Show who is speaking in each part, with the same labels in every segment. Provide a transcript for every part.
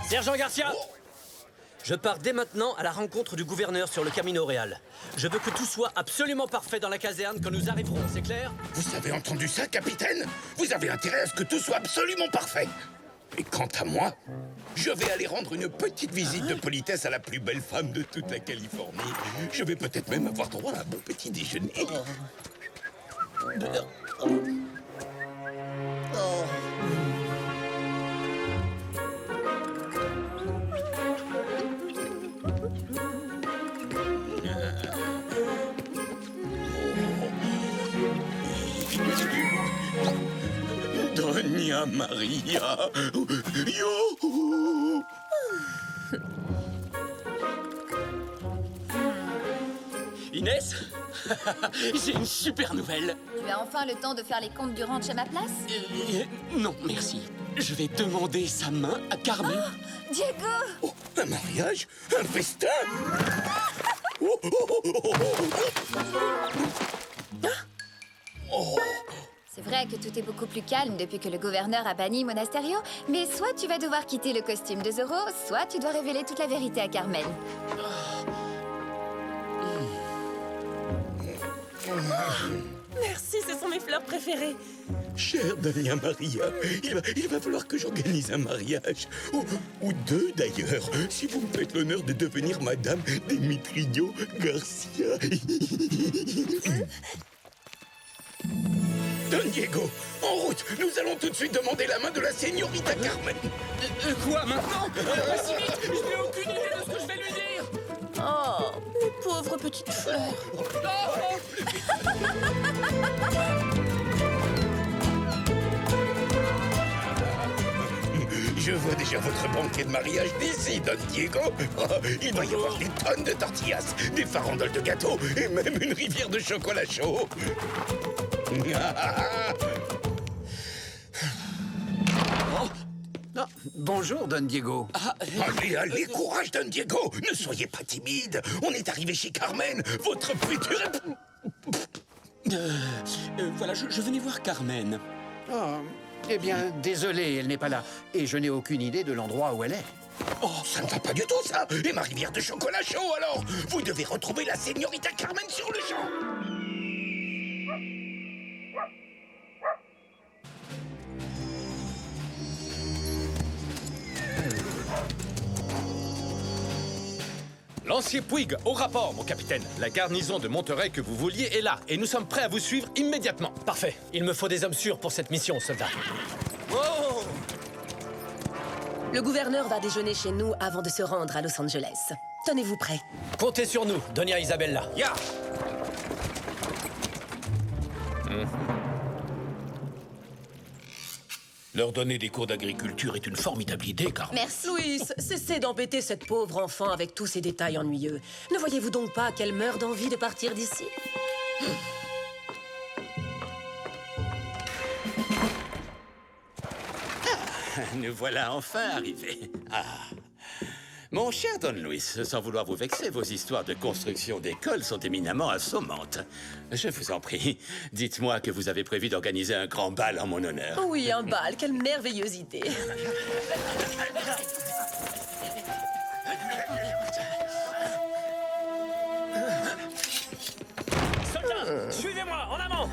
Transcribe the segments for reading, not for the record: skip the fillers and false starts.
Speaker 1: Sergent Garcia, je pars dès maintenant à la rencontre du gouverneur sur le Camino Real. Je veux que tout soit absolument parfait dans la caserne quand nous arriverons, c'est clair?
Speaker 2: Vous avez entendu ça, capitaine? Vous avez intérêt à ce que tout soit absolument parfait. Et quant à moi, je vais aller rendre une petite visite de politesse à la plus belle femme de toute la Californie. Je vais peut-être même avoir droit à un bon petit déjeuner. Doña Maria. Yo.
Speaker 1: Inès, j'ai une super nouvelle.
Speaker 3: Tu as enfin le temps de faire les comptes du ranch à ma place?
Speaker 1: Non, merci. Je vais demander sa main à Carmen.
Speaker 3: Oh, Diego!
Speaker 2: Oh, un mariage? Un festin?
Speaker 3: C'est vrai que tout est beaucoup plus calme depuis que le gouverneur a banni Monasterio, mais soit tu vas devoir quitter le costume de Zorro, soit tu dois révéler toute la vérité à Carmen.
Speaker 4: Merci, ce sont mes fleurs préférées.
Speaker 2: Chère Doña Maria, il va falloir que j'organise un mariage. Ou deux, d'ailleurs, si vous me faites l'honneur de devenir Madame Demetrio Garcia. Don Diego, en route. Nous allons tout de suite demander la main de la señorita Carmen.
Speaker 1: Quoi, maintenant? Pas si vite! Je n'ai aucune idée de ce que je vais lui dire!
Speaker 4: Oh, mes pauvres petites fleurs.
Speaker 2: Je vois déjà votre banquet de mariage d'ici, Don Diego. Oh, il va y avoir des tonnes de tortillas, des farandoles de gâteaux et même une rivière de chocolat chaud.
Speaker 5: Bonjour, Don Diego.
Speaker 2: Allez, allez, courage, Don Diego. Ne soyez pas timide. On est arrivé chez Carmen, votre future...
Speaker 1: Voilà, je venais voir Carmen.
Speaker 5: Oh, eh bien, désolé, elle n'est pas là. Et je n'ai aucune idée de l'endroit où elle est.
Speaker 2: Oh, ça ne va pas du tout, ça. Et ma rivière de chocolat chaud, alors? Vous devez retrouver la señorita Carmen sur le champ.
Speaker 6: Lancier Puig, au rapport, mon capitaine. La garnison de Monterey que vous vouliez est là, et nous sommes prêts à vous suivre immédiatement.
Speaker 1: Parfait. Il me faut des hommes sûrs pour cette mission, soldat.
Speaker 6: Oh!
Speaker 4: Le gouverneur va déjeuner chez nous avant de se rendre à Los Angeles. Tenez-vous prêts.
Speaker 1: Comptez sur nous, Doña Isabella.
Speaker 6: Ya! Leur donner des cours d'agriculture est une formidable idée, Carmen.
Speaker 3: Merci.
Speaker 4: Louis, cessez d'embêter cette pauvre enfant avec tous ces détails ennuyeux. Ne voyez-vous donc pas qu'elle meurt d'envie de partir d'ici?
Speaker 7: Nous voilà enfin arrivés. Mon cher Don Luis, sans vouloir vous vexer, vos histoires de construction d'écoles sont éminemment assommantes. Je vous en prie, dites-moi que vous avez prévu d'organiser un grand bal en mon honneur.
Speaker 4: Oui, un bal, quelle merveilleuse idée.
Speaker 1: Soldats, suivez-moi, en avant!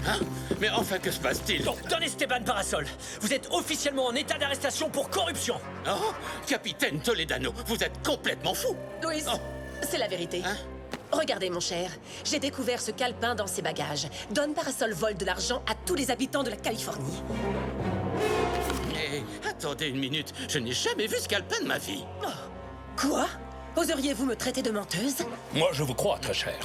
Speaker 7: Hein? Mais enfin, que se passe-t-il?
Speaker 1: Donc, Don Esteban Parasol, vous êtes officiellement en état d'arrestation pour corruption.
Speaker 7: Oh, capitaine Toledano, vous êtes complètement fou.
Speaker 4: Louis,
Speaker 7: Oh.
Speaker 4: c'est la vérité.
Speaker 7: Hein?
Speaker 4: Regardez, mon cher, j'ai découvert ce calepin dans ses bagages. Don Parasol vole de l'argent à tous les habitants de la Californie.
Speaker 7: Mais attendez une minute, je n'ai jamais vu ce calepin de ma vie.
Speaker 4: Quoi? Oseriez-vous me traiter de menteuse?
Speaker 6: Moi, je vous crois, très cher.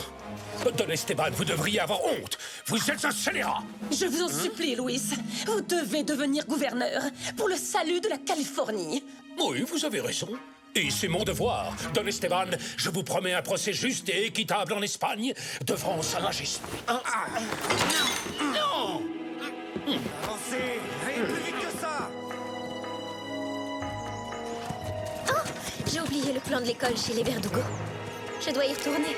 Speaker 6: Don Esteban, vous devriez avoir honte. Vous êtes un scélérat.
Speaker 4: Je vous en supplie, Louis. Vous devez devenir gouverneur pour le salut de la Californie.
Speaker 6: Oui, vous avez raison. Et c'est mon devoir. Don Esteban, je vous promets un procès juste et équitable en Espagne, devant Sa Majesté.
Speaker 7: Non!
Speaker 8: Avancez! Allez, plus vite que ça!
Speaker 3: J'ai oublié le plan de l'école chez les Verdugo. Je dois y retourner.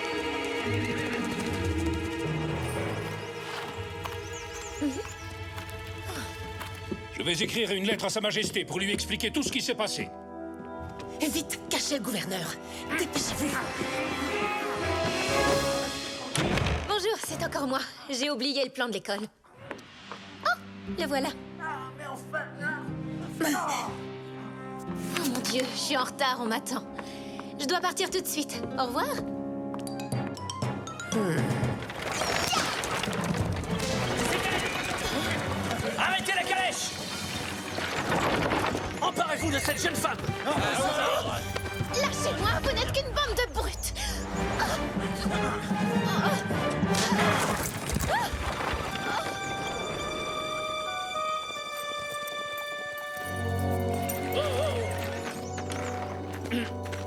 Speaker 6: Je vais écrire une lettre à Sa Majesté pour lui expliquer tout ce qui s'est passé.
Speaker 4: vite, cachez le gouverneur. Dépêchez-vous.
Speaker 3: Bonjour, c'est encore moi. J'ai oublié le plan de l'école. Oh, le voilà. Oh mon Dieu, je suis en retard, on m'attend. Je dois partir tout de suite. Au revoir.
Speaker 1: Arrêtez la calèche! Emparez-vous de cette jeune femme!
Speaker 3: Lâchez-moi, vous n'êtes qu'une bande de brutes.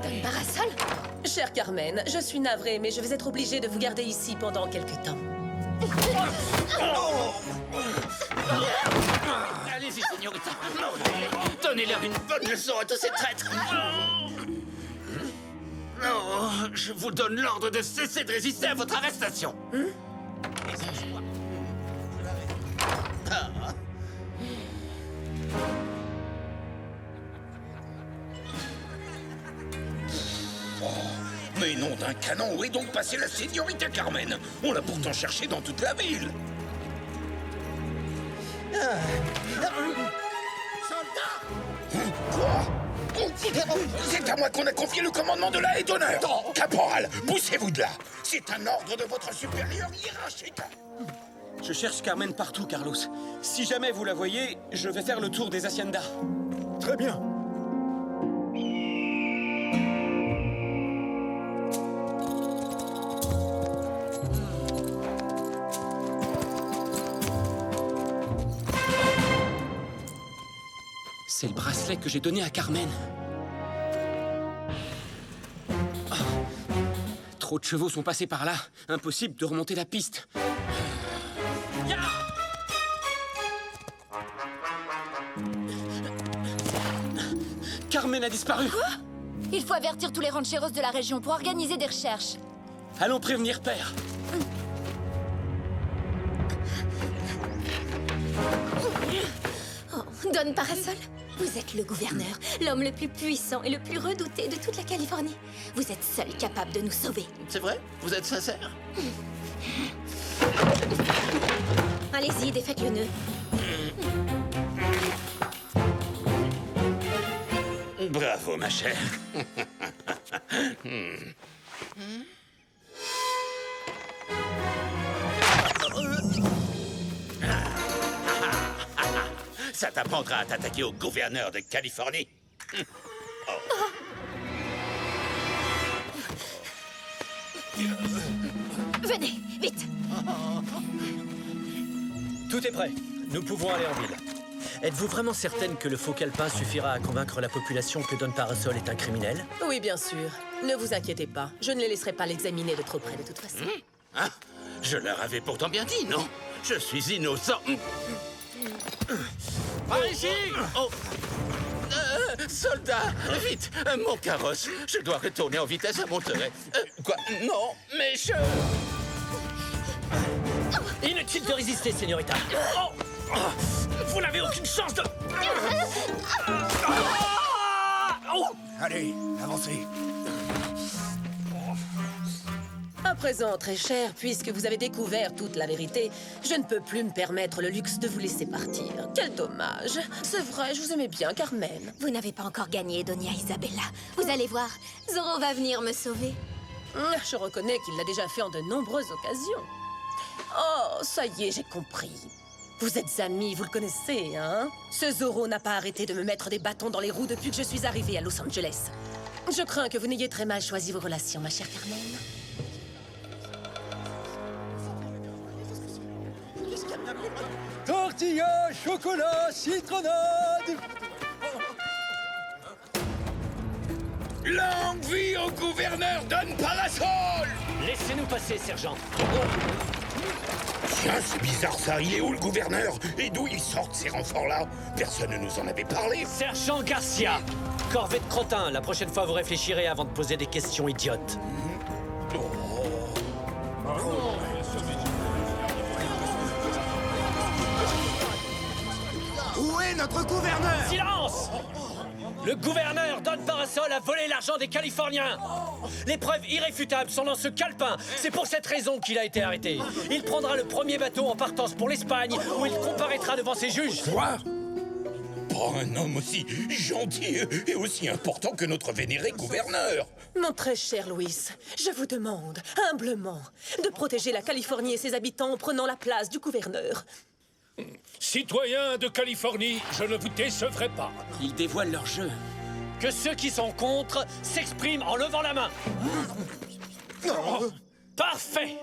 Speaker 3: Don Parasol?
Speaker 4: Chère Carmen, je suis navrée, mais je vais être obligée de vous garder ici pendant quelques temps.
Speaker 7: Allez-y, señorita. Donnez-leur une bonne leçon à tous ces traîtres. Non, je vous donne l'ordre de cesser de résister à votre arrestation.
Speaker 2: Mais nom d'un canon, où est donc passée la séñorita Carmen? On l'a pourtant cherchée dans toute la ville. Quoi? C'est à moi qu'on a confié le commandement de la haie d'honneur. Caporal, poussez-vous de là. C'est un ordre de votre supérieur hiérarchique.
Speaker 9: Je cherche Carmen partout, Carlos. Si jamais vous la voyez, je vais faire le tour des haciendas.
Speaker 8: Très bien.
Speaker 9: C'est le bracelet que j'ai donné à Carmen. Ah. Trop de chevaux sont passés par là. Impossible de remonter la piste. Ya! Carmen a disparu.
Speaker 3: Quoi? Il faut avertir tous les rancheros de la région pour organiser des recherches.
Speaker 9: Allons prévenir Père.
Speaker 3: Oh, Don Parasol, vous êtes le gouverneur, l'homme le plus puissant et le plus redouté de toute la Californie. Vous êtes seul capable de nous sauver.
Speaker 7: C'est vrai? Vous êtes sincère?
Speaker 3: Allez-y, défaites le nœud.
Speaker 7: Bravo, ma chère. Ça t'apprendra à t'attaquer au gouverneur de Californie.
Speaker 3: Venez, vite.
Speaker 1: Tout est prêt. Nous pouvons aller en ville. Êtes-vous vraiment certaine que le faux calepin suffira à convaincre la population que Don Parasol est un criminel?
Speaker 4: Oui, bien sûr. Ne vous inquiétez pas. Je ne les laisserai pas l'examiner de trop près de toute façon.
Speaker 7: Hein? Je leur avais pourtant bien dit, non? Je suis innocent.
Speaker 9: Par ici!
Speaker 7: Oh. Soldat, vite! Mon carrosse. Je dois retourner en vitesse à Monterey. Quoi? Non, mais je...
Speaker 1: Inutile de résister, señorita. Oh! Vous n'avez aucune chance de...
Speaker 8: Allez, avancez.
Speaker 4: À présent, très cher, puisque vous avez découvert toute la vérité, je ne peux plus me permettre le luxe de vous laisser partir. Quel dommage. C'est vrai, je vous aimais bien, Carmen.
Speaker 3: Vous n'avez pas encore gagné, Doña Isabella. Vous allez voir, Zorro va venir me sauver.
Speaker 4: Je reconnais qu'il l'a déjà fait en de nombreuses occasions. Oh, ça y est, j'ai compris. Vous êtes amis, vous le connaissez, hein? Ce Zorro n'a pas arrêté de me mettre des bâtons dans les roues depuis que je suis arrivée à Los Angeles. Je crains que vous n'ayez très mal choisi vos relations, ma chère Carmen.
Speaker 8: Tortilla, chocolat, citronnade.
Speaker 2: Longue vie au gouverneur Don Parasol!
Speaker 1: Laissez-nous passer, sergent.
Speaker 2: Tiens, c'est bizarre ça. Il est où le gouverneur? Et d'où ils sortent ces renforts-là? Personne ne nous en avait parlé.
Speaker 1: Sergent Garcia! Corvée de crottin, la prochaine fois vous réfléchirez avant de poser des questions idiotes.
Speaker 8: Où est notre gouverneur?
Speaker 1: Silence! Le gouverneur Don Parasol a volé l'argent des Californiens. Les preuves irréfutables sont dans ce calepin. C'est pour cette raison qu'il a été arrêté. Il prendra le premier bateau en partance pour l'Espagne, où il comparaîtra devant ses juges.
Speaker 2: Quoi? Pas un homme aussi gentil et aussi important que notre vénéré gouverneur.
Speaker 4: Mon très cher Louis, je vous demande, humblement, de protéger la Californie et ses habitants en prenant la place du gouverneur.
Speaker 6: Citoyens de Californie, je ne vous décevrai pas.
Speaker 9: Ils dévoilent leur jeu.
Speaker 1: Que ceux qui sont contre s'expriment en levant la main. Parfait.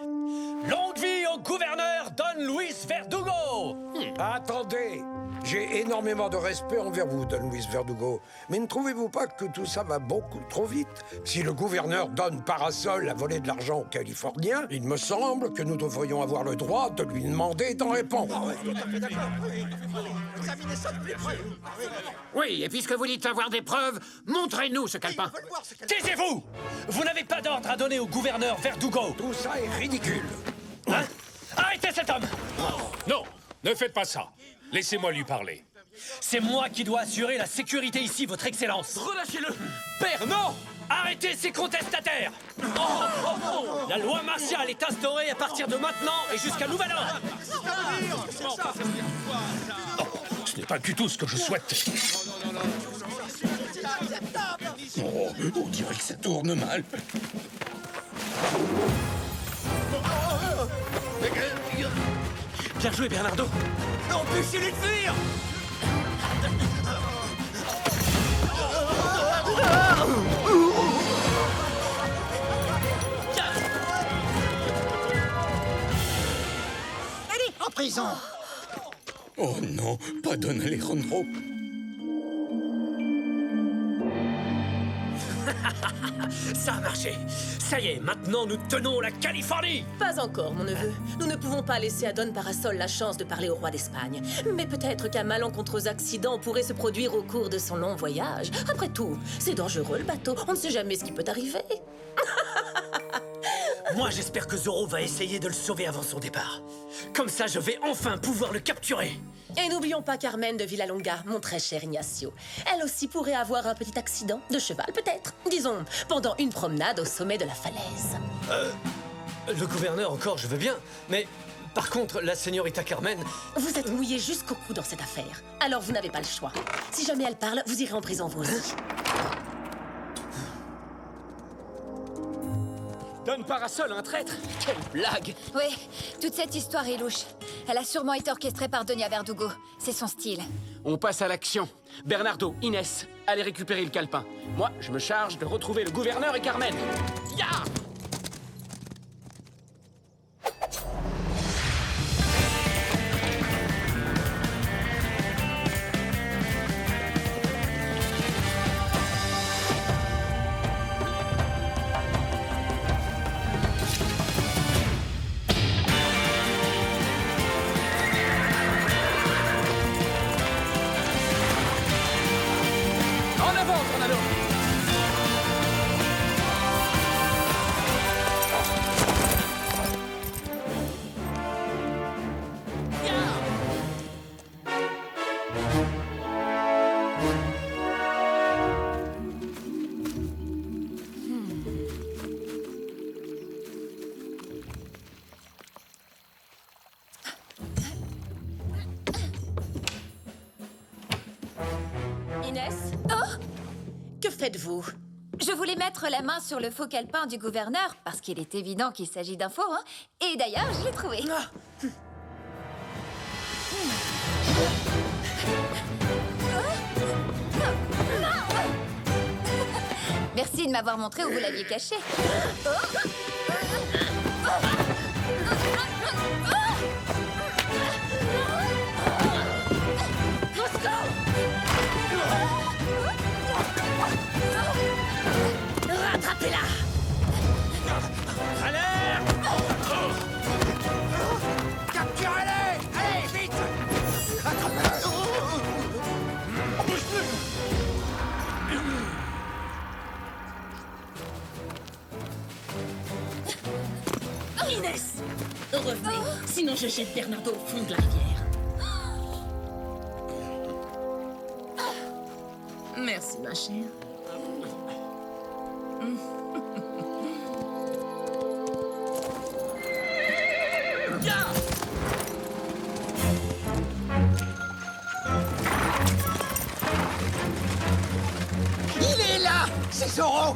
Speaker 1: Longue vie au gouverneur Don Luis Verdugo.
Speaker 10: Attendez, j'ai énormément de respect envers vous, Don Luis Verdugo. Mais ne trouvez-vous pas que tout ça va beaucoup trop vite? Si le gouverneur Don Parasol a volé de l'argent aux Californiens, il me semble que nous devrions avoir le droit de lui demander d'en répondre.
Speaker 5: Oui, et puisque vous dites avoir des preuves, montrez-nous ce calepin.
Speaker 1: Taisez-vous. Vous n'avez pas d'ordre à donner au gouverneur Verdugo.
Speaker 10: Tout ça est ridicule.
Speaker 1: Hein? Arrêtez cet homme.
Speaker 6: Non, ne faites pas ça. Laissez-moi lui parler.
Speaker 1: C'est moi qui dois assurer la sécurité ici, votre excellence.
Speaker 9: Relâchez-le.
Speaker 1: Père, non! Arrêtez ces contestataires. La loi martiale est instaurée à partir de maintenant et jusqu'à nouvel ordre.
Speaker 6: Ce n'est pas du tout ce que je souhaite.
Speaker 2: Oh, on dirait que ça tourne mal.
Speaker 9: Bien joué, Bernardo.
Speaker 8: Empêchez-les de fuir!
Speaker 11: Allez, en prison!
Speaker 2: Oh non, pas Don Alejandro.
Speaker 1: Ça a marché. Ça y est, maintenant nous tenons la Californie.
Speaker 4: Pas encore, mon neveu. Nous ne pouvons pas laisser à Don Parasol la chance de parler au roi d'Espagne. Mais peut-être qu'un malencontreux accident pourrait se produire au cours de son long voyage. Après tout, c'est dangereux le bateau. On ne sait jamais ce qui peut arriver.
Speaker 1: Moi, j'espère que Zorro va essayer de le sauver avant son départ. Comme ça, je vais enfin pouvoir le capturer.
Speaker 4: Et n'oublions pas Carmen de Villalonga, mon très cher Ignacio. Elle aussi pourrait avoir un petit accident de cheval, peut-être. Disons, pendant une promenade au sommet de la falaise.
Speaker 1: Le gouverneur encore, je veux bien. Mais par contre, la señorita Carmen...
Speaker 4: Vous êtes mouillé jusqu'au cou dans cette affaire. Alors vous n'avez pas le choix. Si jamais elle parle, vous irez en prison vous aussi.
Speaker 9: Don Parasol, un traître? Quelle blague!
Speaker 3: Oui, toute cette histoire est louche. Elle a sûrement été orchestrée par Donia Verdugo. C'est son style.
Speaker 9: On passe à l'action. Bernardo, Inès, allez récupérer le calepin. Moi, je me charge de retrouver le gouverneur et Carmen. Ya! En avant, Tornado!
Speaker 4: Inès?
Speaker 3: Oh!
Speaker 4: Que faites-vous?
Speaker 3: Je voulais mettre la main sur le faux calepin du gouverneur, parce qu'il est évident qu'il s'agit d'un faux, hein. Et d'ailleurs, je l'ai trouvé. Merci de m'avoir montré où vous l'aviez caché.
Speaker 4: Rattrapez-la!
Speaker 8: Capturez-les! Allez, vite!
Speaker 4: Inès! Revenez, sinon je jette Bernardo au fond de la rivière. Merci. Merci, ma chère.
Speaker 5: Il est là! C'est Zoro!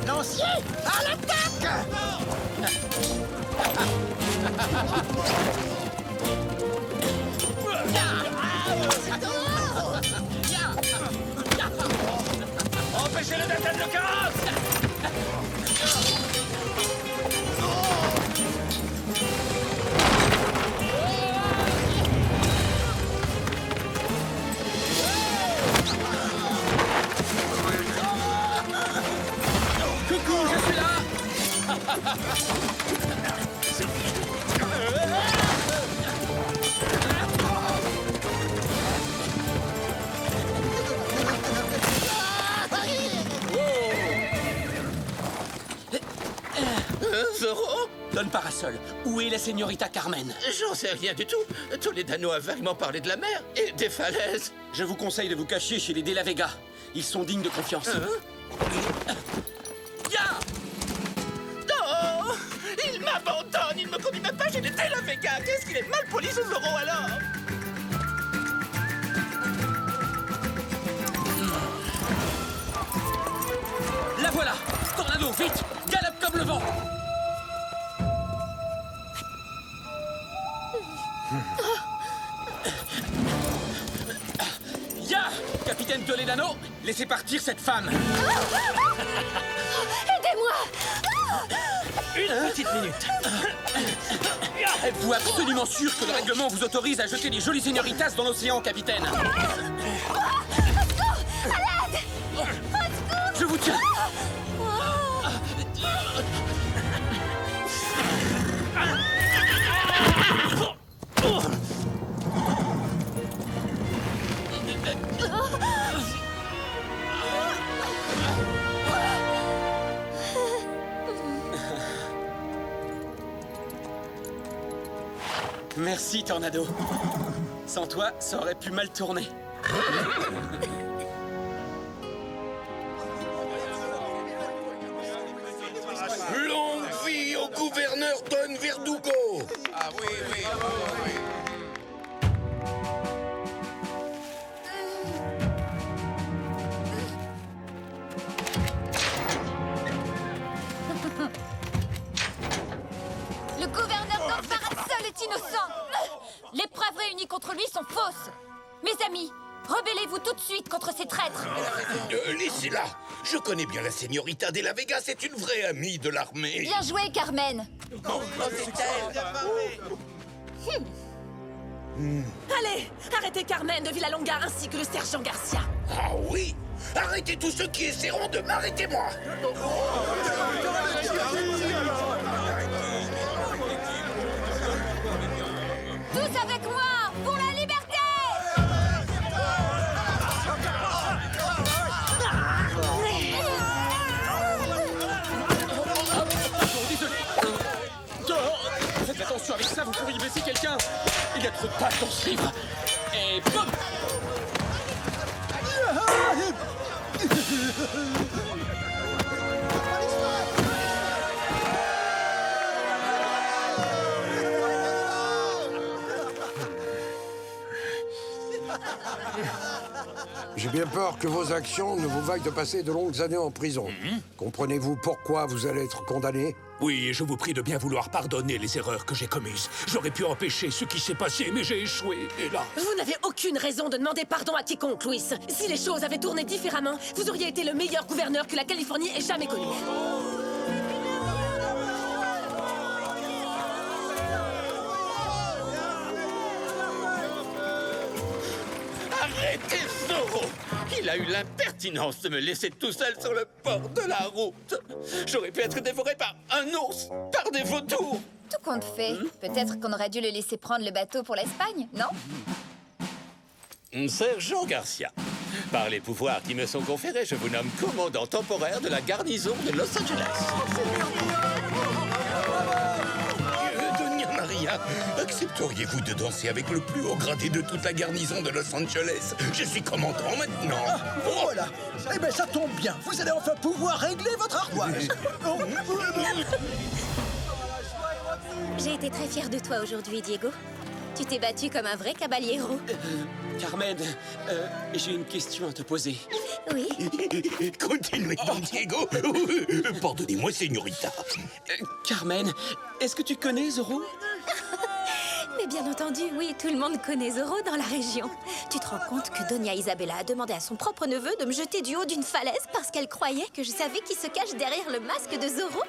Speaker 5: Lancier, à l'attaque!
Speaker 1: Empêchez-le d'atteindre le carrosse!
Speaker 9: Coucou, je suis là!
Speaker 7: Zoro?
Speaker 9: Don Parasol, où est la señorita Carmen?
Speaker 7: J'en sais rien du tout. Toledano a vaguement parlé de la mer et des falaises.
Speaker 9: Je vous conseille de vous cacher chez les De La Vega. Ils sont dignes de confiance.
Speaker 7: Ya! Non! Il m'abandonne, il me conduit même pas chez les De La Vega. Qu'est-ce qu'il est mal poli ce Zoro alors?
Speaker 9: La voilà! Tornado, vite! Galope comme le vent! Ya! Capitaine Toledano, laissez partir cette femme!
Speaker 3: Aidez-moi!
Speaker 1: Une petite minute.
Speaker 9: Êtes-vous absolument sûr que le règlement vous autorise à jeter les jolies señoritas dans l'océan, capitaine? Je vous tiens! Merci, Tornado. Sans toi, ça aurait pu mal tourner.
Speaker 2: Longue vie au gouverneur Don Verdugo!
Speaker 8: Ah oui, oui, oui.
Speaker 3: Le gouverneur Don Parasol est innocent! Les preuves réunies contre lui sont fausses! Mes amis, rebellez-vous tout de suite contre ces traîtres!
Speaker 2: Laissez-la! Je connais bien la señorita de la Vega, c'est une vraie amie de l'armée.
Speaker 3: Bien joué, Carmen!
Speaker 4: Allez, arrêtez Carmen de Villalonga ainsi que le sergent Garcia.
Speaker 2: Ah oui? Arrêtez tous ceux qui essaieront de m'arrêter, moi!
Speaker 3: Tous avec moi, pour la liberté!
Speaker 9: Désolé. Dehors. Faites attention avec ça, vous pourriez blesser quelqu'un. Il y a trop de pages dans ce livre. Et boum!
Speaker 10: J'ai bien peur que vos actions ne vous vaillent de passer de longues années en prison. Comprenez-vous pourquoi vous allez être condamné?
Speaker 6: Oui, et je vous prie de bien vouloir pardonner les erreurs que j'ai commises. J'aurais pu empêcher ce qui s'est passé, mais j'ai échoué, hélas.
Speaker 4: Vous n'avez aucune raison de demander pardon à quiconque, Louis. Si les choses avaient tourné différemment, vous auriez été le meilleur gouverneur que la Californie ait jamais connu.
Speaker 7: Arrêtez, Zoro! Il a eu l'impertinence de me laisser tout seul sur le bord de la route. J'aurais pu être dévoré par un ours, par des vautours.
Speaker 3: Tout compte fait, peut-être qu'on aurait dû le laisser prendre le bateau pour l'Espagne, non?
Speaker 7: Sergent Garcia, par les pouvoirs qui me sont conférés, je vous nomme commandant temporaire de la garnison de Los Angeles.
Speaker 2: Doña Maria, Accepteriez-vous de danser avec le plus haut gradé de toute la garnison de Los Angeles? Je suis commandant maintenant.
Speaker 11: Voilà. Eh ben, ça tombe bien. Vous allez enfin pouvoir régler votre ardoise.
Speaker 3: J'ai été très fière de toi aujourd'hui, Diego. Tu t'es battu comme un vrai caballero.
Speaker 9: Carmen, j'ai une question à te poser.
Speaker 3: Oui.
Speaker 2: Continuez, Don Diego. Pardonnez-moi, señorita.
Speaker 9: Carmen, est-ce que tu connais Zorro?
Speaker 3: Mais bien entendu, oui, tout le monde connaît Zorro dans la région. Tu te rends compte que Doña Isabella a demandé à son propre neveu de me jeter du haut d'une falaise parce qu'elle croyait que je savais qui se cache derrière le masque de Zorro?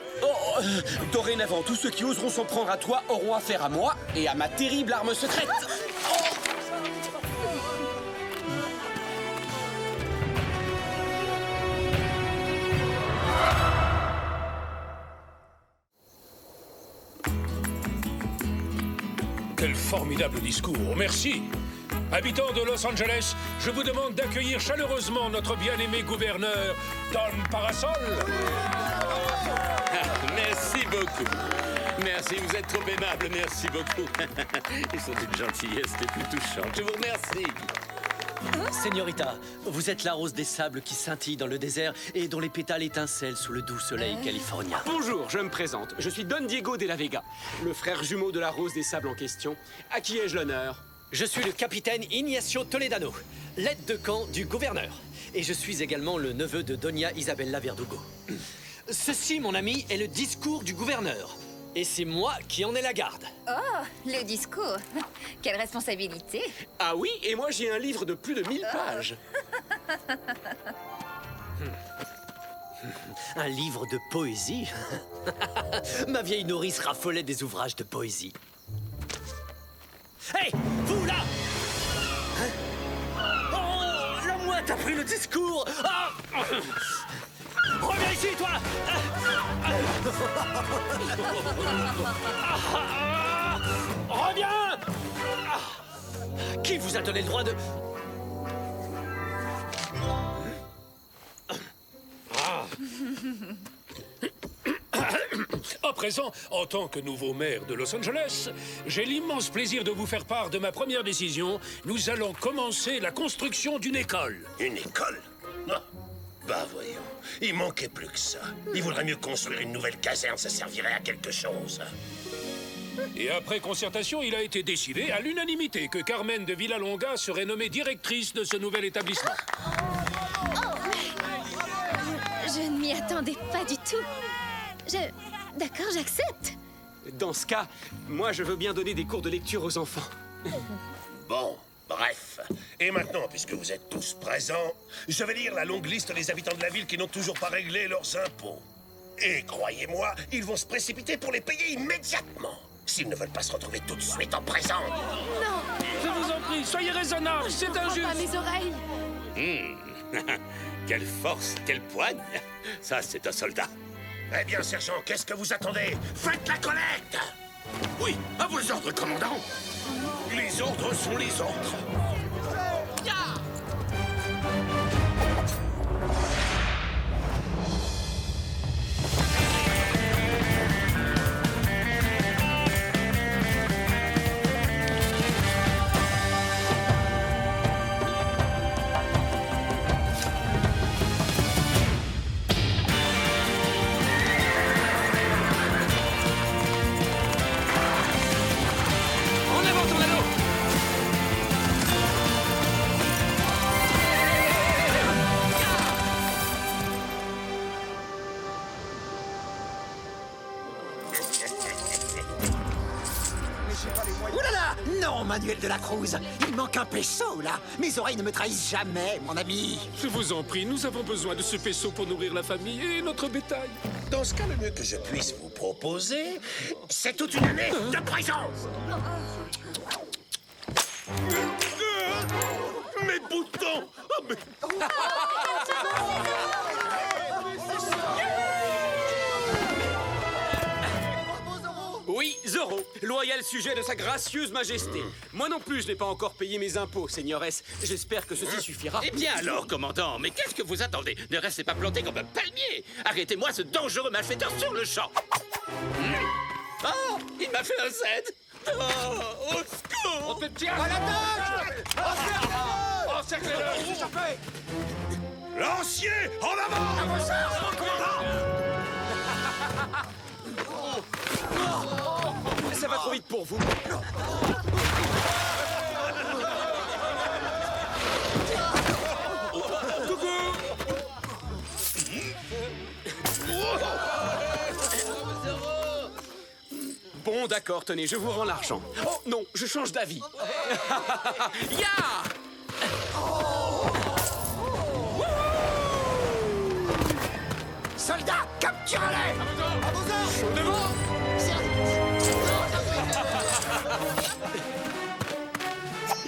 Speaker 9: Dorénavant, tous ceux qui oseront s'en prendre à toi auront affaire à moi et à ma terrible arme secrète.
Speaker 6: Quel formidable discours, merci. Habitants de Los Angeles, je vous demande d'accueillir chaleureusement notre bien-aimé gouverneur, Don Parasol.
Speaker 7: Merci beaucoup. Merci, vous êtes trop aimable, merci beaucoup. Ils sont d'une gentillesse les plus touchantes. Je vous remercie.
Speaker 1: Señorita, vous êtes la rose des sables qui scintille dans le désert et dont les pétales étincellent sous le doux soleil californien.
Speaker 9: Bonjour, je me présente. Je suis Don Diego de la Vega, le frère jumeau de la rose des sables en question. À qui ai-je l'honneur?
Speaker 1: Je suis le capitaine Ignacio Toledano, l'aide de camp du gouverneur. Et je suis également le neveu de Doña Isabella Verdugo. Ceci, mon ami, est le discours du gouverneur. Et c'est moi qui en ai la garde.
Speaker 3: Oh, le discours. Quelle responsabilité.
Speaker 9: Ah oui, et moi j'ai un livre de plus de 1000 pages.
Speaker 1: Un livre de poésie? Ma vieille nourrice raffolait des ouvrages de poésie. Hé, vous là! Oh, la mouette a pris le discours! Ah! Reviens ici, toi! Reviens! Qui vous a donné le droit de...
Speaker 6: À présent, en tant que nouveau maire de Los Angeles, j'ai l'immense plaisir de vous faire part de ma première décision. Nous allons commencer la construction d'une école.
Speaker 12: Une école? Ah, bah voyons, il manquait plus que ça. Il vaudrait mieux construire une nouvelle caserne, ça servirait à quelque chose.
Speaker 6: Et après concertation, il a été décidé à l'unanimité que Carmen de Villalonga serait nommée directrice de ce nouvel établissement.
Speaker 3: Je ne m'y attendais pas du tout. D'accord, j'accepte.
Speaker 9: Dans ce cas, moi je veux bien donner des cours de lecture aux enfants.
Speaker 12: Bon, bref. Et maintenant, puisque vous êtes tous présents, je vais lire la longue liste des habitants de la ville qui n'ont toujours pas réglé leurs impôts. Et croyez-moi, ils vont se précipiter pour les payer immédiatement. S'ils ne veulent pas se retrouver tout de suite en prison.
Speaker 3: Non!
Speaker 6: Je vous en prie, soyez raisonnable, c'est injuste.
Speaker 3: Pas mes oreilles.
Speaker 7: Quelle force, quelle poigne. Ça, c'est un soldat.
Speaker 12: Eh bien, sergent, qu'est-ce que vous attendez? Faites la collecte!
Speaker 2: Oui, à vos ordres, commandant.
Speaker 12: Les ordres sont les ordres.
Speaker 11: Manuel de la Cruz. Il manque un peso, là. Mes oreilles ne me trahissent jamais, mon ami.
Speaker 6: Je vous en prie, nous avons besoin de ce peso pour nourrir la famille et notre bétail.
Speaker 12: Dans ce cas, le mieux que je puisse vous proposer, c'est toute une année de prison. Mes boutons! Oh, mais...
Speaker 9: Oui, Zorro, loyal sujet de sa gracieuse majesté. Moi non plus, je n'ai pas encore payé mes impôts, seigneuresses. J'espère que ceci suffira.
Speaker 7: Eh bien alors, commandant, mais qu'est-ce que vous attendez? Ne restez pas planté comme un palmier. Arrêtez-moi ce dangereux malfaiteur sur le champ. Oh, il m'a fait un Z. Au secours!
Speaker 9: On te tire!
Speaker 8: À l'attaque!
Speaker 9: Encerclez-le!
Speaker 12: Lancier, en avant!
Speaker 9: Ça va trop vite pour vous. Bon, d'accord, tenez, je vous rends l'argent. Oh, non, je change d'avis. Ya!
Speaker 11: Soldats, capturez-les!
Speaker 9: Devant!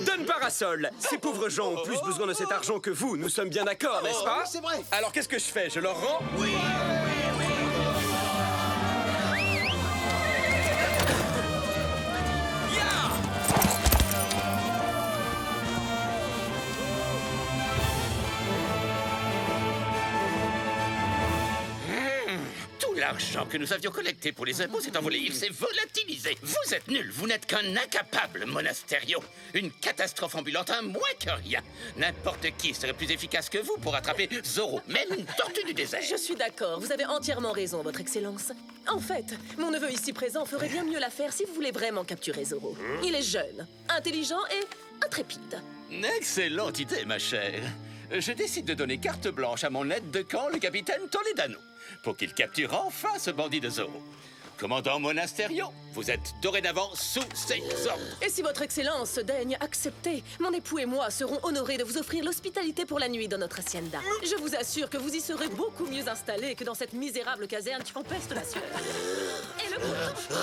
Speaker 9: Donne parasol. Ces pauvres gens ont plus besoin de cet argent que vous. Nous sommes bien d'accord, n'est-ce pas?
Speaker 11: C'est vrai.
Speaker 9: Alors qu'est-ce que je fais? Je leur rends? Oui!
Speaker 7: Tout l'argent que nous avions collecté pour les impôts s'est envolé. Il s'est volatilisé. Vous êtes nuls. Vous n'êtes qu'un incapable, Monasterio. Une catastrophe ambulante, un moins que rien. N'importe qui serait plus efficace que vous pour attraper Zorro, même une tortue du désert.
Speaker 4: Je suis d'accord, vous avez entièrement raison, Votre Excellence. En fait, mon neveu ici présent ferait bien mieux l'affaire si vous voulez vraiment capturer Zorro. Il est jeune, intelligent et intrépide.
Speaker 7: Excellente idée, ma chère. Je décide de donner carte blanche à mon aide de camp, le capitaine Toledano, pour qu'il capture enfin ce bandit de Zorro. Commandant Monasterio, vous êtes dorénavant sous ses ordres.
Speaker 4: Et si Votre Excellence daigne accepter, mon époux et moi serons honorés de vous offrir l'hospitalité pour la nuit dans notre hacienda. Je vous assure que vous y serez beaucoup mieux installés que dans cette misérable caserne qui empeste la sueur. Et le couteau...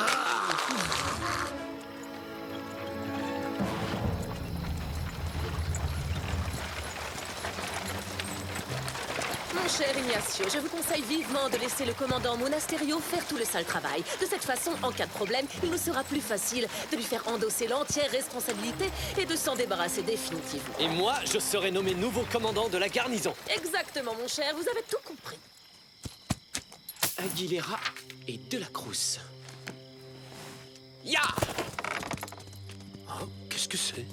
Speaker 4: Mon cher Ignacio, je vous conseille vivement de laisser le commandant Monasterio faire tout le sale travail. De cette façon, en cas de problème, il nous sera plus facile de lui faire endosser l'entière responsabilité et de s'en débarrasser définitivement.
Speaker 1: Et moi, je serai nommé nouveau commandant de la garnison.
Speaker 4: Exactement, mon cher, vous avez tout compris.
Speaker 9: Aguilera et De la Cruz.
Speaker 6: Ya! Oh, qu'est-ce que c'est?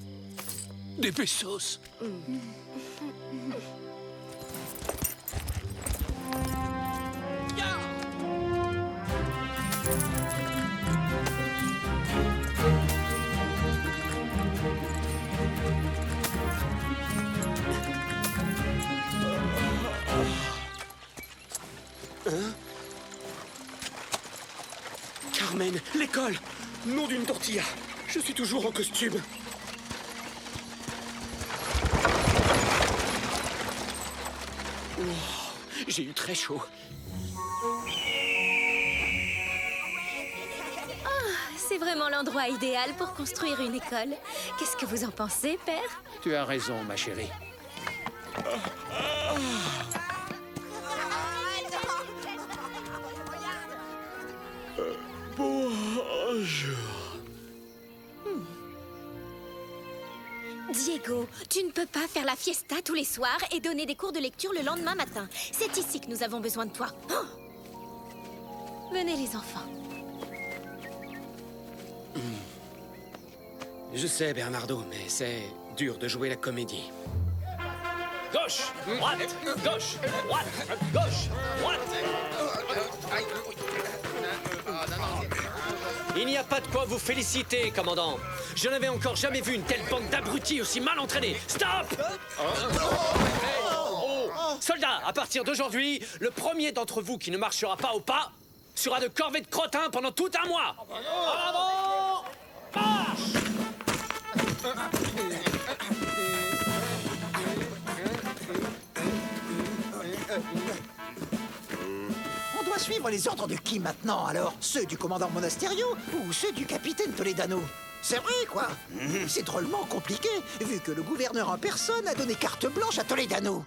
Speaker 6: Des pesos.
Speaker 9: Carmen, l'école! Nom d'une tortilla! Je suis toujours en costume. Oh, j'ai eu très chaud.
Speaker 3: C'est vraiment l'endroit idéal pour construire une école. Qu'est-ce que vous en pensez, père?
Speaker 5: Tu as raison, ma chérie.
Speaker 6: Bonjour.
Speaker 3: Diego, tu ne peux pas faire la fiesta tous les soirs et donner des cours de lecture le lendemain matin. C'est ici que nous avons besoin de toi. Oh! Venez, les enfants.
Speaker 9: Je sais, Bernardo, mais c'est dur de jouer la comédie.
Speaker 1: Gauche, droite, gauche, droite, gauche, droite. Il n'y a pas de quoi vous féliciter, commandant. Je n'avais encore jamais vu une telle bande d'abrutis aussi mal entraînés. Stop! Soldats, à partir d'aujourd'hui, le premier d'entre vous qui ne marchera pas au pas sera de corvée de crottin pendant tout un mois. Avant! Marche!
Speaker 11: On doit suivre les ordres de qui maintenant, alors? Ceux du commandant Monasterio ou ceux du capitaine Toledano? C'est vrai, quoi. C'est drôlement compliqué, vu que le gouverneur en personne a donné carte blanche à Toledano.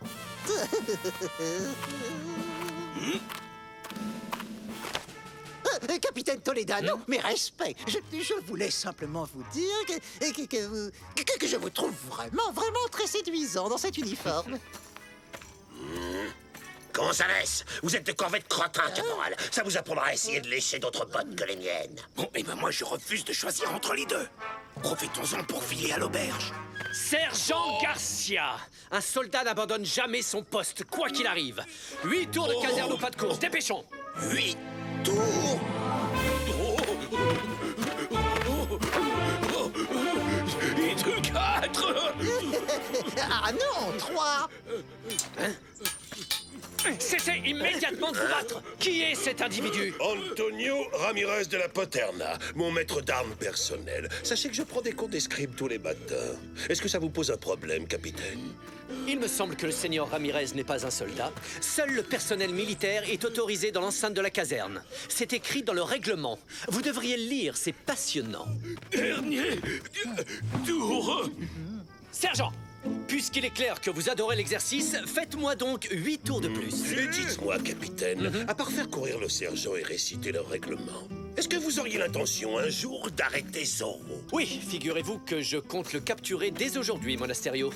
Speaker 11: Capitaine Toledano, mes respects. Je voulais simplement vous dire que je vous trouve vraiment très séduisant dans cet uniforme.
Speaker 12: Gonzalez, vous êtes de corvette crottin, caporal. Ça vous apprendra à essayer de lécher d'autres bottes que les miennes.
Speaker 2: Bon, et ben moi je refuse de choisir entre les deux. Profitons-en pour filer à l'auberge.
Speaker 1: Sergent Garcia, un soldat n'abandonne jamais son poste, quoi qu'il arrive. 8 tours de caserne au pas de course, dépêchons.
Speaker 2: 8 tours.
Speaker 12: Et 4.
Speaker 11: Ah non, 3.
Speaker 1: Cessez immédiatement de vous battre. Qui est cet individu?
Speaker 12: Antonio Ramirez de la Paterna, mon maître d'armes personnel. Sachez que je prends des cours d'escrime tous les matins. Est-ce que ça vous pose un problème, capitaine?
Speaker 1: Il me semble que le seigneur Ramirez n'est pas un soldat. Seul le personnel militaire est autorisé dans l'enceinte de la caserne. C'est écrit dans le règlement. Vous devriez le lire, c'est passionnant.
Speaker 12: Dernier tour.
Speaker 1: Sergent, puisqu'il est clair que vous adorez l'exercice, faites-moi donc 8 tours de plus.
Speaker 12: Mais dites-moi, capitaine, à part faire courir le sergent et réciter le règlement, est-ce que vous auriez l'intention un jour d'arrêter Zorro?
Speaker 1: Oui, figurez-vous que je compte le capturer dès aujourd'hui, Monasterio.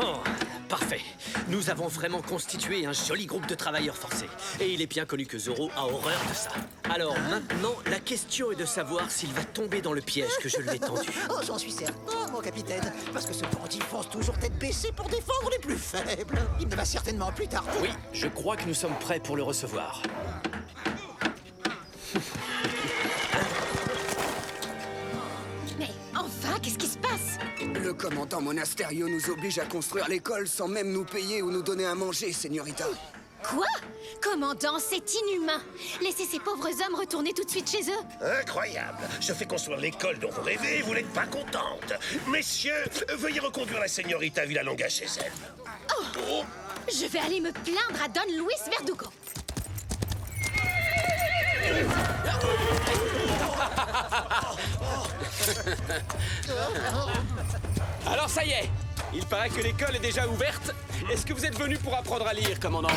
Speaker 1: Oh, parfait. Nous avons vraiment constitué un joli groupe de travailleurs forcés. Et il est bien connu que Zorro a horreur de ça. Alors maintenant, la question est de savoir s'il va tomber dans le piège que je lui ai tendu.
Speaker 11: Oh, j'en suis certain, mon capitaine. Parce que ce bandit fonce toujours tête baissée pour défendre les plus faibles. Il ne va certainement plus tarder.
Speaker 1: Oui, je crois que nous sommes prêts pour le recevoir.
Speaker 3: Mais enfin, qu'est-ce qui se passe?
Speaker 13: Le commandant Monasterio nous oblige à construire l'école sans même nous payer ou nous donner à manger, señorita.
Speaker 3: Quoi? Commandant, c'est inhumain. Laissez ces pauvres hommes retourner tout de suite chez eux.
Speaker 12: Incroyable. Je fais construire l'école dont vous rêvez et vous n'êtes pas contente. Messieurs, veuillez reconduire la señorita Villalonga chez elle.
Speaker 3: Oh. Je vais aller me plaindre à Don Luis Verdugo.
Speaker 9: Alors ça y est, il paraît que l'école est déjà ouverte. Est-ce que vous êtes venu pour apprendre à lire, commandant?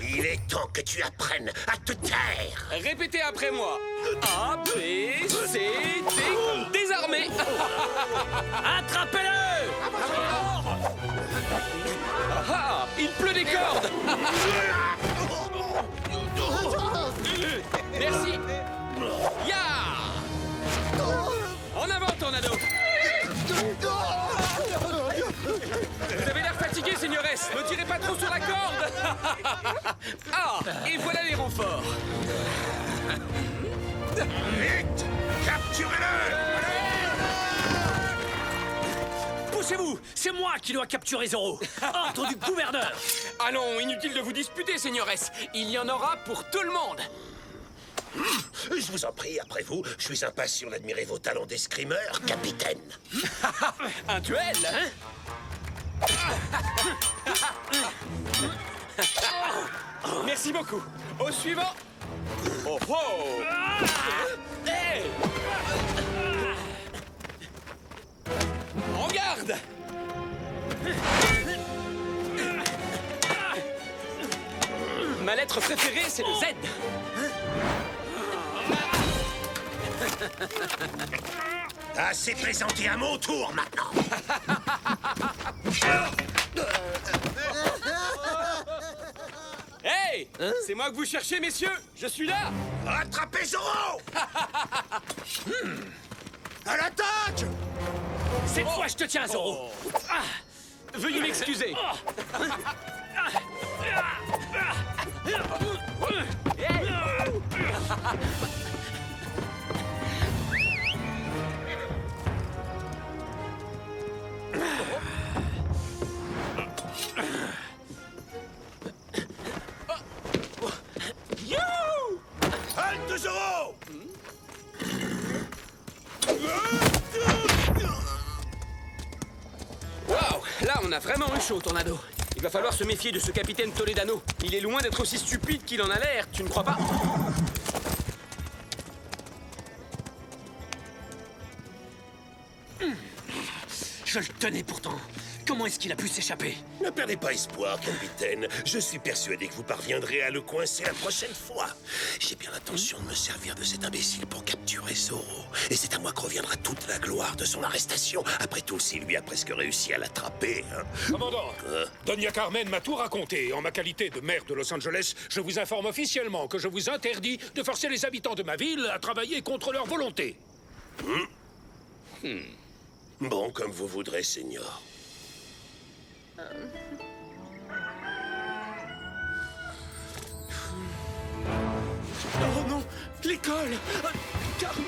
Speaker 12: Il est temps que tu apprennes à te taire.
Speaker 9: Répétez après moi. A, B, C, D, désarmé.
Speaker 1: Attrapez-le!
Speaker 9: Ah, il pleut des cordes. Merci. Ya! En avant, Tornado. Vous avez l'air fatigué, señores. Ne tirez pas trop sur la corde. Ah, et voilà les renforts.
Speaker 12: Vite! Capturez-le!
Speaker 1: Poussez-vous! C'est moi qui dois capturer Zorro! Ordre du gouverneur!
Speaker 9: Ah non, inutile de vous disputer, señores. Il y en aura pour tout le monde.
Speaker 12: Je vous en prie, après vous, je suis impatient d'admirer vos talents d'escrimeur, capitaine.
Speaker 9: Un duel, hein? Merci beaucoup. Au suivant. Oh oh! Hey! En garde! Ma lettre préférée, c'est le Z.
Speaker 12: Assez plaisanté, à mon tour maintenant.
Speaker 9: Hey! C'est moi que vous cherchez, messieurs? Je suis là!
Speaker 12: Rattrapez Zorro!
Speaker 2: À l'attaque!
Speaker 1: Cette fois, je te tiens, Zorro!
Speaker 9: Veuillez m'excuser.
Speaker 12: Halte Zorro!
Speaker 9: Waouh! Là, on a vraiment eu chaud, Tornado. Il va falloir se méfier de ce capitaine Toledano. Il est loin d'être aussi stupide qu'il en a l'air, tu ne crois pas?
Speaker 1: Je le tenais pourtant. Comment est-ce qu'il a pu s'échapper?
Speaker 12: Ne perdez pas espoir, capitaine. Je suis persuadé que vous parviendrez à le coincer la prochaine fois. J'ai bien l'intention de me servir de cet imbécile pour capturer Zorro. Et c'est à moi que reviendra toute la gloire de son arrestation. Après tout, s'il lui a presque réussi à l'attraper, hein.
Speaker 6: Commandant, Doña Carmen m'a tout raconté. En ma qualité de maire de Los Angeles, je vous informe officiellement que je vous interdis de forcer les habitants de ma ville à travailler contre leur volonté.
Speaker 12: Bon, comme vous voudrez, Seigneur.
Speaker 9: Oh non, l'école Carmen.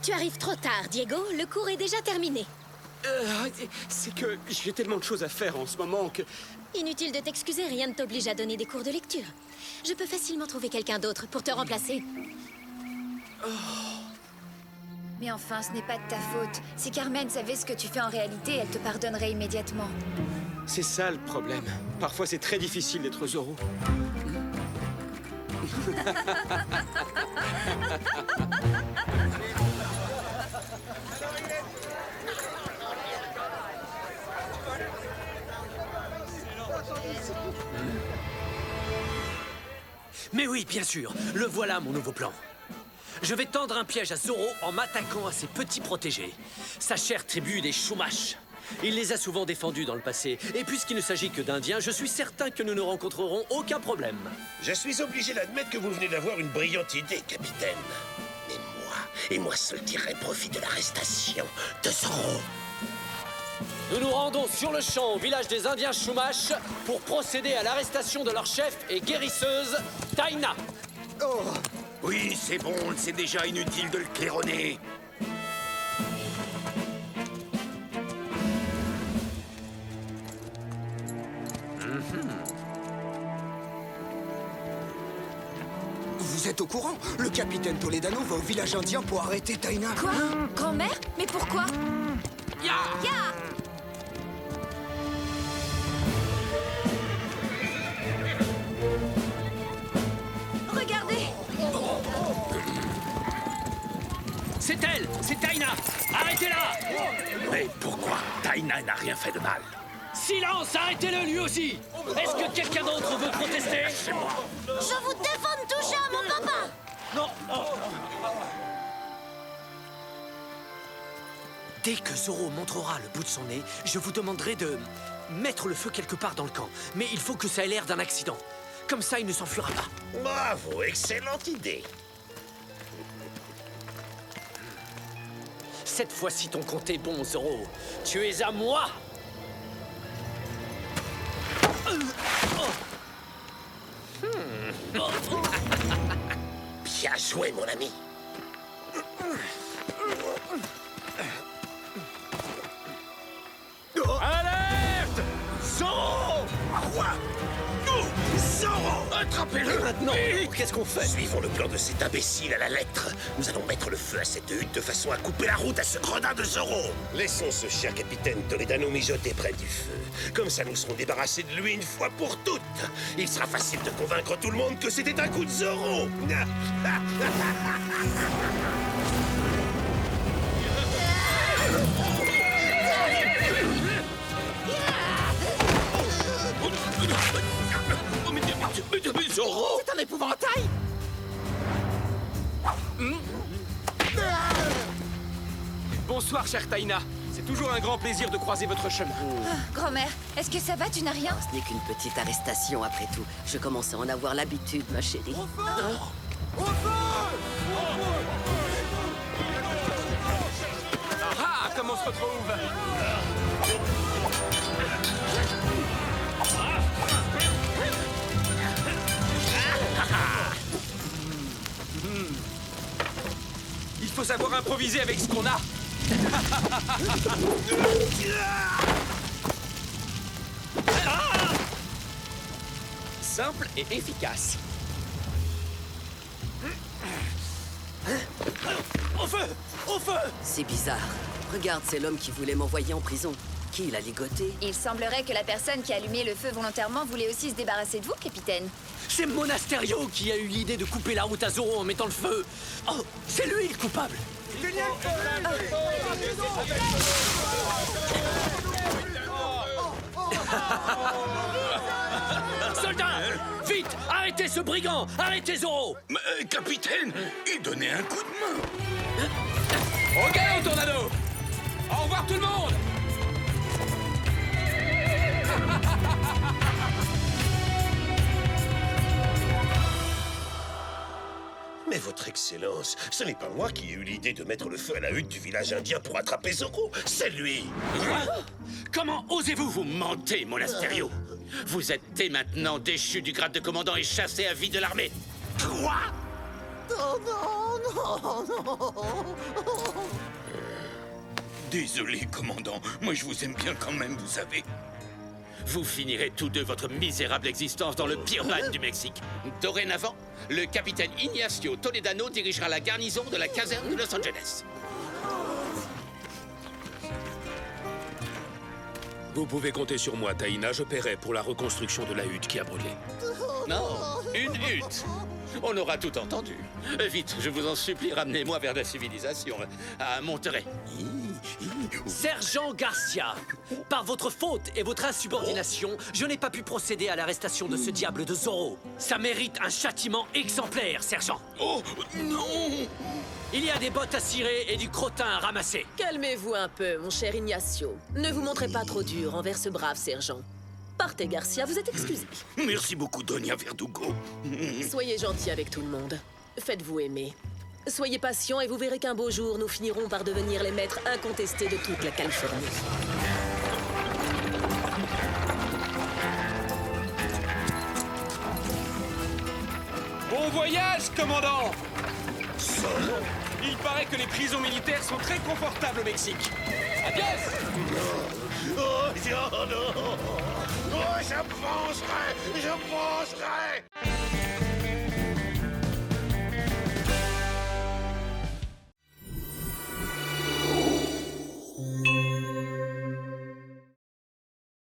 Speaker 3: Tu arrives trop tard, Diego. Le cours est déjà terminé.
Speaker 9: C'est que j'ai tellement de choses à faire en ce moment que...
Speaker 3: Inutile de t'excuser, rien ne t'oblige à donner des cours de lecture. Je peux facilement trouver quelqu'un d'autre pour te remplacer.
Speaker 14: Mais enfin, ce n'est pas de ta faute. Si Carmen savait ce que tu fais en réalité, elle te pardonnerait immédiatement.
Speaker 9: C'est ça le problème. Parfois, c'est très difficile d'être Zorro.
Speaker 1: Mais oui, bien sûr. Le voilà, mon nouveau plan. Je vais tendre un piège à Zorro en m'attaquant à ses petits protégés. Sa chère tribu des Chumash. Il les a souvent défendus dans le passé. Et puisqu'il ne s'agit que d'Indiens, je suis certain que nous ne rencontrerons aucun problème.
Speaker 12: Je suis obligé d'admettre que vous venez d'avoir une brillante idée, capitaine. Mais moi seul tirerai profit de l'arrestation de Zorro.
Speaker 1: Nous nous rendons sur le champ au village des Indiens Chumash pour procéder à l'arrestation de leur chef et guérisseuse, Taina.
Speaker 2: Oh! Oui, c'est bon, c'est déjà inutile de le claironner.
Speaker 13: Vous êtes au courant? Le capitaine Toledano va au village indien pour arrêter Taina.
Speaker 14: Quoi? Grand-mère? Mais pourquoi?
Speaker 1: Ya!
Speaker 14: Regardez!
Speaker 1: C'est elle! C'est Taina! Arrêtez-la!
Speaker 2: Mais pourquoi? Taina n'a rien fait de mal.
Speaker 1: Silence! Arrêtez-le lui aussi! Est-ce que quelqu'un d'autre veut protester?
Speaker 2: C'est moi.
Speaker 3: Je vous défends de toucher à mon papa!
Speaker 1: Non! Dès que Zorro montrera le bout de son nez, je vous demanderai de mettre le feu quelque part dans le camp. Mais il faut que ça ait l'air d'un accident. Comme ça, il ne s'enfuira pas.
Speaker 12: Bravo, excellente idée.
Speaker 1: Cette fois-ci, ton compte est bon, Zorro. Tu es à moi!
Speaker 12: Bien joué, mon ami.
Speaker 1: Alerte! Zorro!
Speaker 12: Quoi? Nous, Zorro!
Speaker 1: Attrapez-le maintenant! Qu'est-ce qu'on fait?
Speaker 12: Suivons le plan de cet imbécile à la lettre. Nous allons mettre le feu à cette hutte de façon à couper la route à ce gredin de Zorro. Laissons ce cher capitaine Toledano mijoter près du feu. Comme ça, nous serons débarrassés de lui une fois pour toutes. Il sera facile de convaincre tout le monde que c'était un coup de Zorro.
Speaker 2: Zorro!
Speaker 11: C'est un épouvantail!
Speaker 9: Bonsoir, chère Taina. C'est toujours un grand plaisir de croiser votre chemin.
Speaker 14: Grand-mère, est-ce que ça va? Tu n'as rien?
Speaker 15: Ce n'est qu'une petite arrestation après tout. Je commence à en avoir l'habitude, ma chérie.
Speaker 9: Ah, comment on se retrouve? Il faut savoir improviser avec ce qu'on a. Simple et efficace.
Speaker 1: Au feu! Au feu!
Speaker 15: C'est bizarre. Regarde, c'est l'homme qui voulait m'envoyer en prison. qui l'a ligoté?
Speaker 14: Il semblerait que la personne qui a allumé le feu volontairement voulait aussi se débarrasser de vous, capitaine.
Speaker 1: C'est Monasterio qui a eu l'idée de couper la route à Zoro en mettant le feu. Oh, c'est lui le coupable. Soldats, vite, arrêtez ce brigand, arrêtez Zoro.
Speaker 2: Mais, capitaine, il donnait un coup de main.
Speaker 9: Au galop, Tornado! Au revoir tout le monde!
Speaker 12: Mais votre excellence, ce n'est pas moi qui ai eu l'idée de mettre le feu à la hutte du village indien pour attraper Zoro, c'est lui.
Speaker 7: Comment osez-vous? Vous mentez, Monasterio. Vous êtes dès maintenant déchu du grade de commandant et chassé à vie de l'armée. Quoi?
Speaker 11: Oh non, non, non.
Speaker 2: Désolé, commandant. Moi, je vous aime bien quand même, vous savez.
Speaker 7: Vous finirez tous deux votre misérable existence dans le pire bagne du Mexique. Dorénavant, le capitaine Ignacio Toledano dirigera la garnison de la caserne de Los Angeles.
Speaker 6: Vous pouvez compter sur moi, Taïna. Je paierai pour la reconstruction de la hutte qui a brûlé.
Speaker 7: Non, une hutte. On aura tout entendu. Vite, je vous en supplie, ramenez-moi vers la civilisation. À Monterrey.
Speaker 1: Sergent Garcia, par votre faute et votre insubordination, je n'ai pas pu procéder à l'arrestation de ce diable de Zoro. Ça mérite un châtiment exemplaire, sergent.
Speaker 2: Oh, non!
Speaker 1: Il y a des bottes à cirer et du crottin à ramasser.
Speaker 4: Calmez-vous un peu, mon cher Ignacio. Ne vous montrez pas trop dur envers ce brave sergent. Partez, Garcia, vous êtes excusé.
Speaker 2: Merci beaucoup, Doña Verdugo.
Speaker 4: Soyez gentil avec tout le monde. Faites-vous aimer. Soyez patient et vous verrez qu'un beau jour, nous finirons par devenir les maîtres incontestés de toute la Californie.
Speaker 9: Bon voyage, commandant! Il paraît que les prisons militaires sont très confortables au Mexique. Adios!
Speaker 12: Oh, non! Oh, je pencherai! Je pencherai!